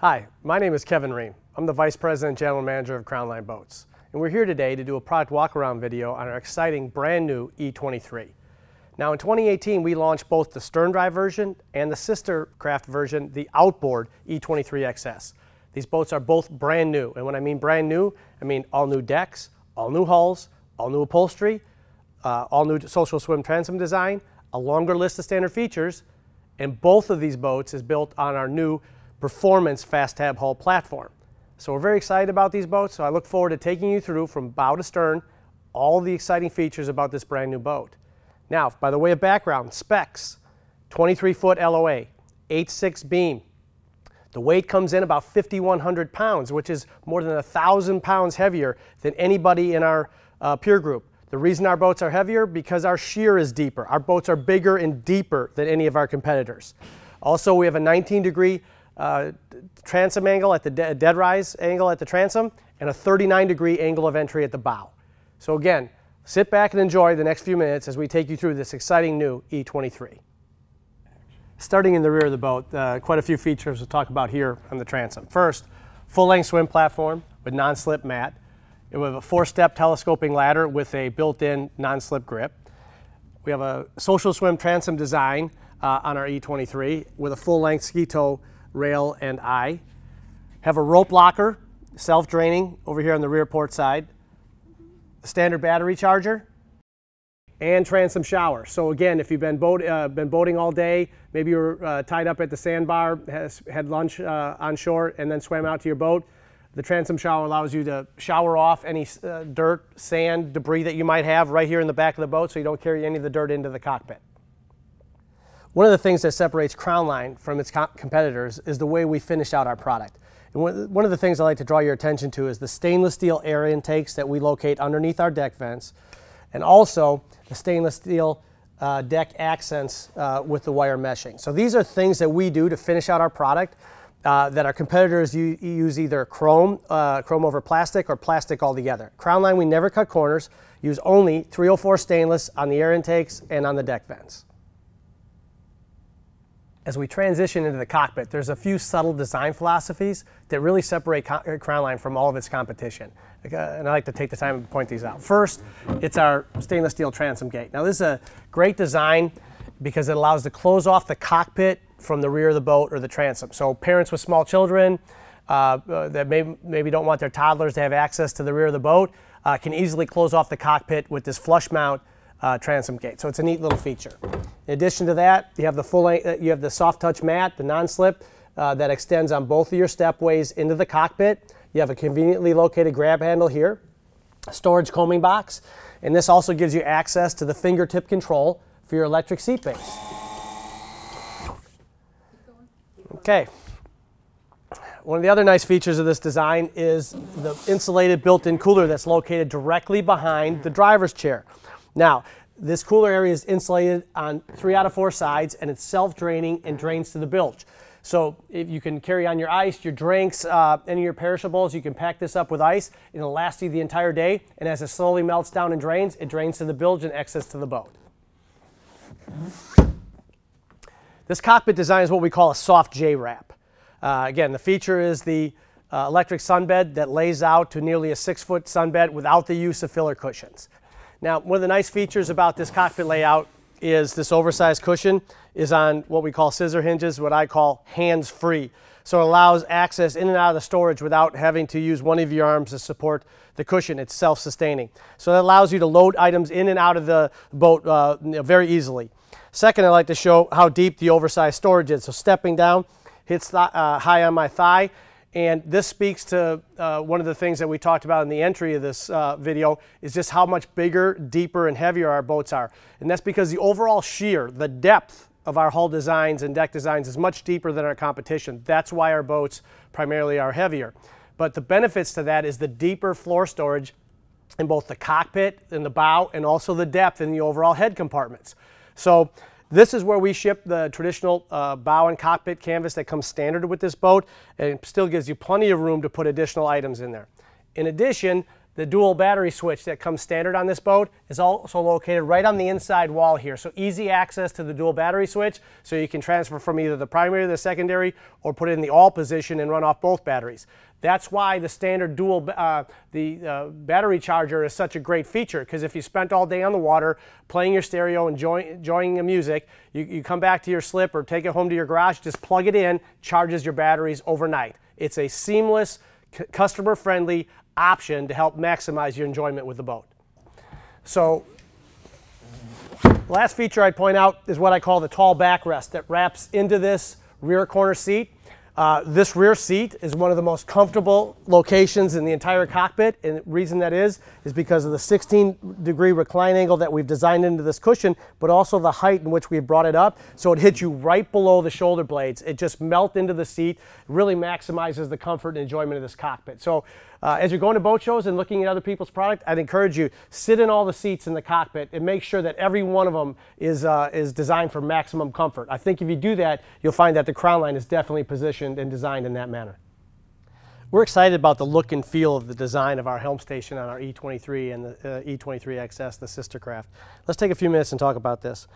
Hi, my name is Kevin Ream. I'm the Vice President and General Manager of Crownline Boats, and we're here today to do a product walk-around video on our exciting brand new E23. Now in 2018 we launched both the stern drive version and the sister craft version, the outboard E23 XS. These boats are both brand new, and when I mean brand new, I mean all new decks, all new hulls, all new upholstery, all new social swim transom design, a longer list of standard features, and both of these boats is built on our new performance F.A.S.T tab hull platform. So we're very excited about these boats, so I look forward to taking you through from bow to stern all the exciting features about this brand new boat. Now, by the way of background, specs, 23-foot LOA, 8.6 beam. The weight comes in about 5,100 pounds, which is more than 1,000 pounds heavier than anybody in our peer group. The reason our boats are heavier, because our shear is deeper. Our boats are bigger and deeper than any of our competitors. Also, we have a 19-degree transom angle at the dead rise angle at the transom and a 39-degree angle of entry at the bow. So again, sit back and enjoy the next few minutes as we take you through this exciting new E23. Starting in the rear of the boat, quite a few features we'll talk about here on the transom. First, full-length swim platform with non-slip mat. We have a 4-step telescoping ladder with a built-in non-slip grip. We have a social swim transom design on our E23 with a full-length ski tow rail and eye. Have a rope locker, self-draining over here on the rear port side. The standard battery charger and transom shower. So again, if you've been boating all day, maybe you're tied up at the sandbar, had lunch on shore and then swam out to your boat, the transom shower allows you to shower off any dirt, sand, debris that you might have right here in the back of the boat so you don't carry any of the dirt into the cockpit. One of the things that separates Crownline from its competitors is the way we finish out our product. And one of the things I like to draw your attention to is the stainless steel air intakes that we locate underneath our deck vents, and also the stainless steel deck accents with the wire meshing. So these are things that we do to finish out our product that our competitors use either chrome over plastic or plastic altogether. Crownline, we never cut corners, use only 304 stainless on the air intakes and on the deck vents. As we transition into the cockpit, there's a few subtle design philosophies that really separate Crownline from all of its competition. And I like to take the time to point these out. First, it's our stainless steel transom gate. Now this is a great design because it allows to close off the cockpit from the rear of the boat or the transom. So parents with small children that maybe don't want their toddlers to have access to the rear of the boat can easily close off the cockpit with this flush mount transom gate. So it's a neat little feature. In addition to that, you have the soft touch mat, the non-slip that extends on both of your stepways into the cockpit. You have a conveniently located grab handle here, a storage combing box, and this also gives you access to the fingertip control for your electric seat base. Okay. One of the other nice features of this design is the insulated built-in cooler that's located directly behind the driver's chair. Now, this cooler area is insulated on 3 out of 4 sides, and it's self-draining and drains to the bilge. So if you can carry on your ice, your drinks, any of your perishables, you can pack this up with ice, and it'll last you the entire day. And as it slowly melts down and drains, it drains to the bilge and access to the boat. This cockpit design is what we call a soft J-wrap. Again, the feature is the electric sunbed that lays out to nearly a 6-foot sunbed without the use of filler cushions. Now, one of the nice features about this cockpit layout is this oversized cushion is on what we call scissor hinges, what I call hands-free. So it allows access in and out of the storage without having to use one of your arms to support the cushion. It's self-sustaining. So that allows you to load items in and out of the boat very easily. Second, I'd like to show how deep the oversized storage is. So stepping down hits high on my thigh. And this speaks to one of the things that we talked about in the entry of this video is just how much bigger, deeper, and heavier our boats are. And that's because the overall shear, the depth of our hull designs and deck designs is much deeper than our competition. That's why our boats primarily are heavier. But the benefits to that is the deeper floor storage in both the cockpit and the bow, and also the depth in the overall head compartments. So this is where we ship the traditional bow and cockpit canvas that comes standard with this boat, and it still gives you plenty of room to put additional items in there. In addition, The dual battery switch that comes standard on this boat is also located right on the inside wall here. So easy access to the dual battery switch, so you can transfer from either the primary to the secondary or put it in the all position and run off both batteries. That's why the standard dual battery charger is such a great feature, because if you spent all day on the water playing your stereo, enjoying the music, you come back to your slip or take it home to your garage, just plug it in, charges your batteries overnight. It's a seamless, customer-friendly option to help maximize your enjoyment with the boat. So, last feature I'd point out is what I call the tall backrest that wraps into this rear corner seat. This rear seat is one of the most comfortable locations in the entire cockpit, and the reason that is because of the 16-degree recline angle that we've designed into this cushion, but also the height in which we've brought it up, so it hits you right below the shoulder blades. It just melts into the seat, really maximizes the comfort and enjoyment of this cockpit. So as you're going to boat shows and looking at other people's product, I'd encourage you, sit in all the seats in the cockpit and make sure that every one of them is designed for maximum comfort. I think if you do that, you'll find that the Crownline is definitely positioned and designed in that manner. We're excited about the look and feel of the design of our helm station on our E23 and the E23 XS, the sister craft. Let's take a few minutes and talk about this.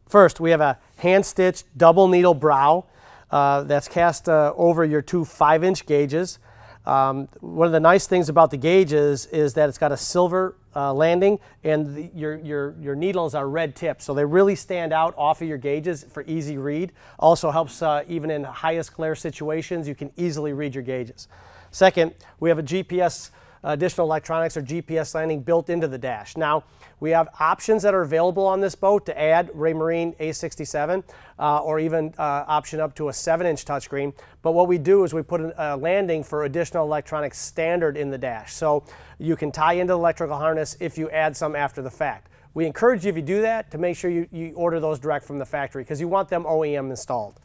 First, we have a hand-stitched double needle brow that's cast over your two 5-inch gauges. One of the nice things about the gauges is that it's got a silver landing, and your needles are red tipped, so they really stand out off of your gauges for easy read. Also helps even in highest glare situations, you can easily read your gauges. Second, we have a GPS additional electronics or GPS landing built into the dash. Now, we have options that are available on this boat to add Raymarine A67 or even option up to a 7-inch touchscreen. But what we do is we put a landing for additional electronics standard in the dash. So you can tie into the electrical harness if you add some after the fact. We encourage you, if you do that, to make sure you order those direct from the factory, because you want them OEM installed.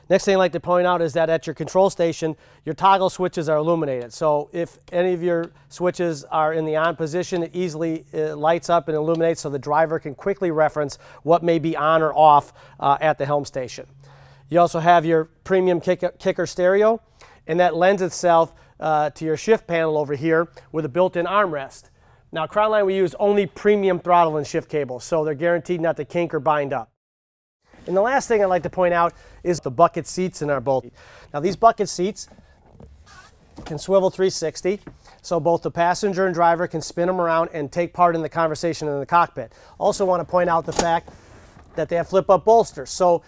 Next thing I'd like to point out is that at your control station, your toggle switches are illuminated. So if any of your switches are in the on position, it easily lights up and illuminates so the driver can quickly reference what may be on or off at the helm station. You also have your premium kicker stereo, and that lends itself to your shift panel over here with a built-in armrest. Now, Crownline, we use only premium throttle and shift cables, so they're guaranteed not to kink or bind up. And the last thing I'd like to point out is the bucket seats in our boat. Now, these bucket seats can swivel 360, so both the passenger and driver can spin them around and take part in the conversation in the cockpit. Also want to point out the fact that they have flip-up bolsters. So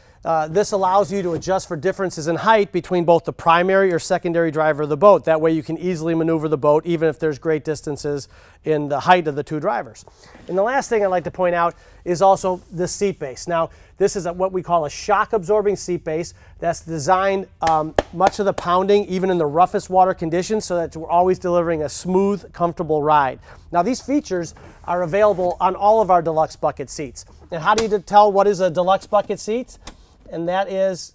this allows you to adjust for differences in height between both the primary or secondary driver of the boat. That way you can easily maneuver the boat even if there's great distances in the height of the two drivers. And the last thing I'd like to point out is also the seat base. Now, this is what we call a shock-absorbing seat base that's designed much of the pounding, even in the roughest water conditions, so that we're always delivering a smooth, comfortable ride. Now, these features are available on all of our deluxe bucket seats. And how do you tell what is a deluxe bucket seat? And that is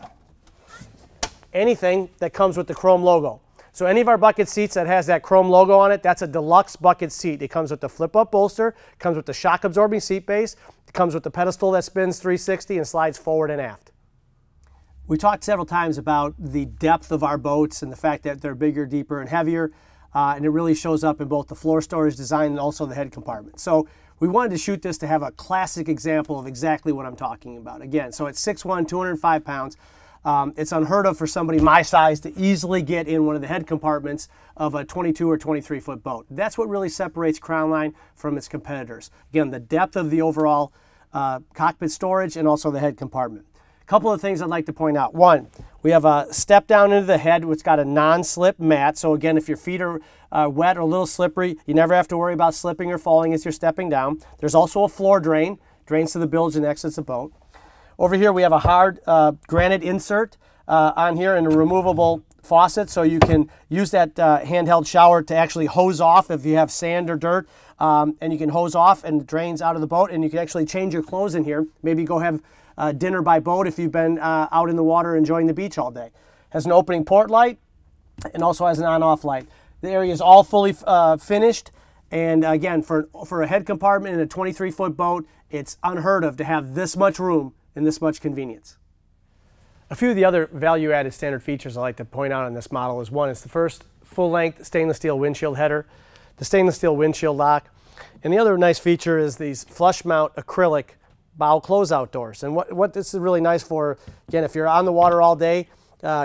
anything that comes with the chrome logo. So any of our bucket seats that has that chrome logo on it, that's a deluxe bucket seat. It comes with the flip-up bolster, comes with the shock-absorbing seat base, it comes with the pedestal that spins 360 and slides forward and aft. We talked several times about the depth of our boats and the fact that they're bigger, deeper, and heavier, and it really shows up in both the floor storage design and also the head compartment. So we wanted to shoot this to have a classic example of exactly what I'm talking about. Again, so it's 6'1", 205 pounds. It's unheard of for somebody my size to easily get in one of the head compartments of a 22 or 23 foot boat. That's what really separates Crownline from its competitors. Again, the depth of the overall cockpit storage and also the head compartment. A couple of things I'd like to point out. One, we have a step down into the head which got a non-slip mat. So again, if your feet are wet or a little slippery, you never have to worry about slipping or falling as you're stepping down. There's also a floor drain, drains to the bilge and exits the boat. Over here we have a hard granite insert on here and a removable faucet, so you can use that handheld shower to actually hose off if you have sand or dirt, and you can hose off and it drains out of the boat, and you can actually change your clothes in here. Maybe go have dinner by boat if you've been out in the water enjoying the beach all day. Has an opening port light and also has an on-off light. The area is all fully finished, and again, for a head compartment in a 23-foot boat, it's unheard of to have this much room and this much convenience. A few of the other value-added standard features I like to point out on this model is one, it's the first full-length stainless steel windshield header. the stainless steel windshield lock. And the other nice feature is these flush mount acrylic bow closeout doors. And what this is really nice for, again, if you're on the water all day,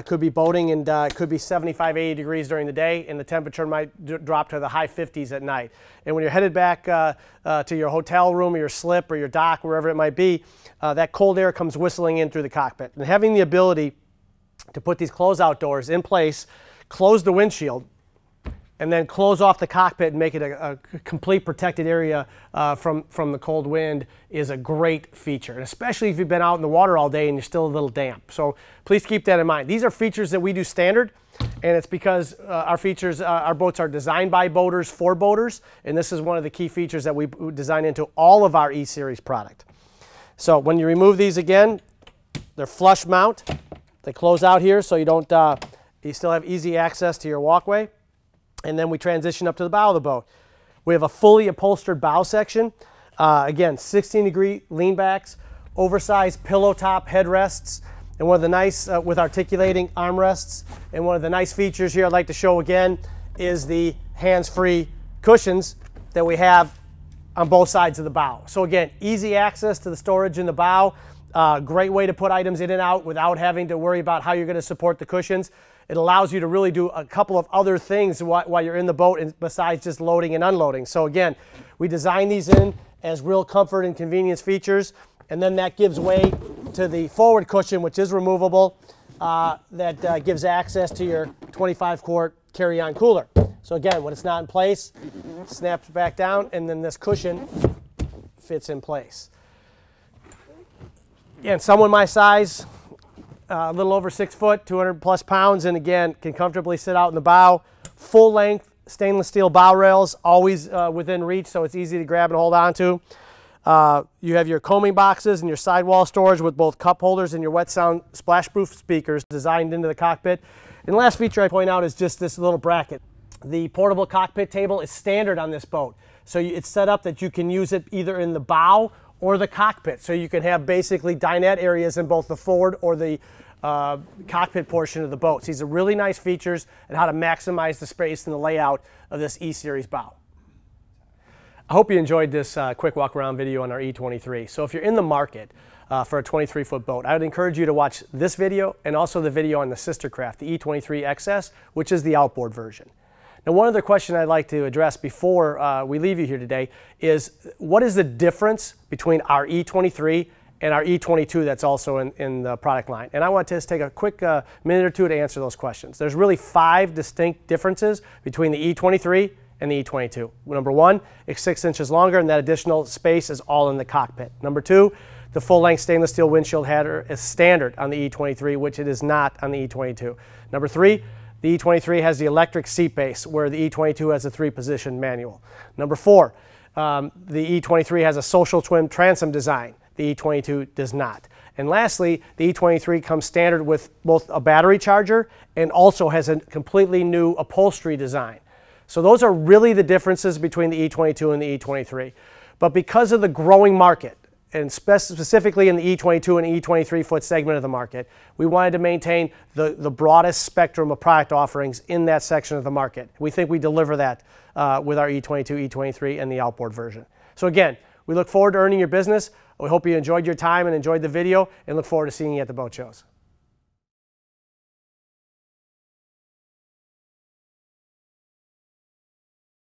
could be boating, and it could be 75, 80 degrees during the day, and the temperature might drop to the high 50s at night. And when you're headed back to your hotel room or your slip or your dock, wherever it might be, that cold air comes whistling in through the cockpit. And having the ability to put these closeout doors in place, close the windshield, and then close off the cockpit and make it a complete protected area from the cold wind is a great feature, and especially if you've been out in the water all day and you're still a little damp. So please keep that in mind. These are features that we do standard, and it's because our boats are designed by boaters for boaters, and this is one of the key features that we design into all of our E-Series product. So when you remove these again, they're flush mount. They close out here so you don't, you still have easy access to your walkway. And then we transition up to the bow of the boat. We have a fully upholstered bow section. Again, 16-degree lean backs, oversized pillow top headrests, and one of the nice, with articulating armrests. And one of the nice features here I'd like to show again is the hands-free cushions that we have on both sides of the bow. So again, easy access to the storage in the bow. Great way to put items in and out without having to worry about how you're going to support the cushions. It allows you to really do a couple of other things while you're in the boat, besides just loading and unloading. So again, we design these in as real comfort and convenience features, and then that gives way to the forward cushion, which is removable, that gives access to your 25-quart carry-on cooler. So again, when it's not in place, it snaps back down, and then this cushion fits in place. Again, someone my size, a little over 6 foot, 200 plus pounds, and again, can comfortably sit out in the bow. Full length stainless steel bow rails, always within reach, so it's easy to grab and hold on to. You have your combing boxes and your sidewall storage with both cup holders and your Wetsounds splash-proof speakers designed into the cockpit. And the last feature I point out is just this little bracket. The portable cockpit table is standard on this boat. So it's set up that you can use it either in the bow or the cockpit. So you can have basically dinette areas in both the forward or the cockpit portion of the boat. So these are really nice features and how to maximize the space and the layout of this E-Series bow. I hope you enjoyed this quick walk around video on our E23. So if you're in the market for a 23-foot boat, I would encourage you to watch this video and also the video on the sister craft, the E23 XS, which is the outboard version. Now, one other question I'd like to address before we leave you here today is, what is the difference between our E23 and our E22 that's also in the product line? And I want to just take a quick minute or two to answer those questions. There's really 5 distinct differences between the E23 and the E22. Number 1, it's 6 inches longer, and that additional space is all in the cockpit. Number 2, the full-length stainless steel windshield header is standard on the E23, which it is not on the E22. Number 3, the E23 has the electric seat base, where the E22 has a 3-position manual. Number 4, the E23 has a social twin transom design. The E22 does not. And lastly, the E23 comes standard with both a battery charger and also has a completely new upholstery design. So those are really the differences between the E22 and the E23. But because of the growing market, and specifically in the E22 and E23 foot segment of the market, we wanted to maintain the broadest spectrum of product offerings in that section of the market. We think we deliver that with our E22, E23, and the outboard version. So again, we look forward to earning your business. We hope you enjoyed your time and enjoyed the video, and look forward to seeing you at the boat shows.